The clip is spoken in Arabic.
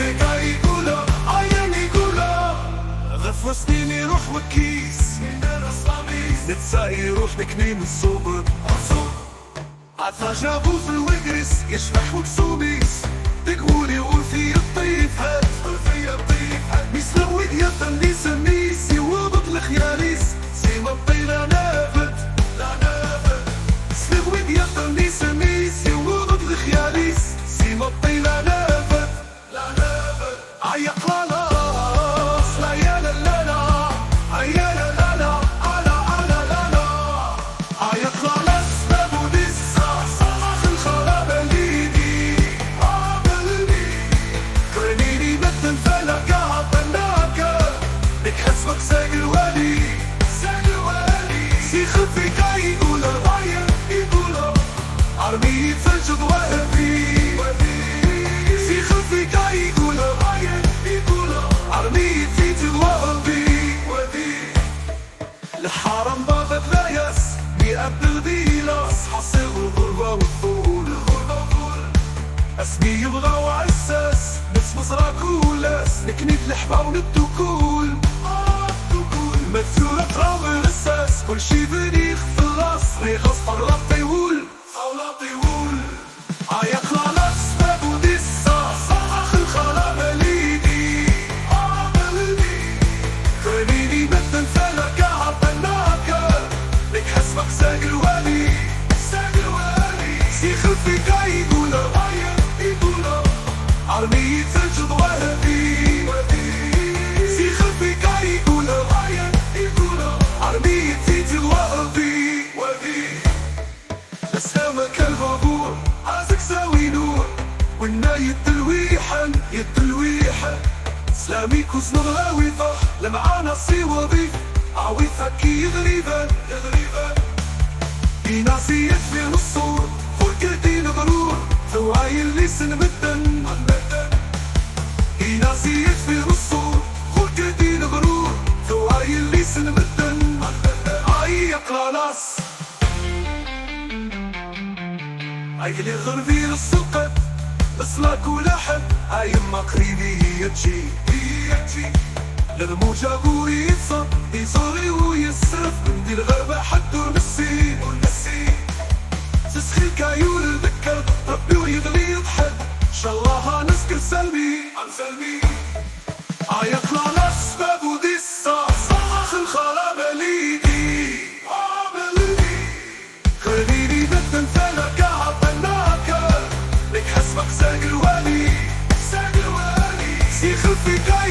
خفيكا يقولها عيان يقولها غف سنيني روح وكيس نتساقي يروح نكني من الصوب عطا جابوز الوقرس يشبح وكسوميس تقولي وفي الطيف هات مثل وديا اللي سميس يوضط الخياريس سيما الطيلة نافت مثل وديا اللي سميس يوضط الخياريس سيما الطيلة نافت عيق خلاص لا يا لا لا لا عيا لا لا لا على لا لا عيق خلاص بابو ديسا صاخ الخراب ليدي عاملني كرنيني مثل فلك عطناك لك حسبك ساقل والي سي خفيكا يقولها عيا يقولها عربي فجد وهبي سي خفيكا يقولها عيا يقولها عربي فجد وهبي الحرم باب الرايس بيقبل الغيلاس حصل الغربة والطول اسمي يبغى وعساس بس مصرا كولاس نكنيت الحبا ونبتو مثورة تراوغ الاساس كل شي بريخ في الراس ريخص فغلط طيول عيا خلاص بابو ديسا صاخ الخراب ليدي عاملني كرنيني مثل فلك عطناك لك حسبك ساقل والي سي خفيكا يقولها عيا يقولها عربي تجد وهبي سي خفيكا يقولها عيا يقولها عربي تجد وهبي لسامك الغبور عازك ساوي نور والنا يدلويحن سلامي كوز نغاوي ضح لمعانا صي وظيف عويفك يغريبا ناسي يدفي نصور فوقتي الغرور ثواي اللي سنمدن ناسي يدفي نصور فوقتي الغرور ثواي اللي سنمدن عيق خلاص عيلي غربي للسقط اسلاك ولحد عيما قريبي هي تجي للموجة قوي يتصب يصغي ويصرف ندير الغربة حد ونسي تسخي كايول الذكر ربي ويغلي يضحك شاء الله نسكر سلبي عيق خلاص بابو ديسا صاخ الخراب ليدي عاملني خليني مثل فلك عطناك لك حسبك ساقل والي سي خفيكا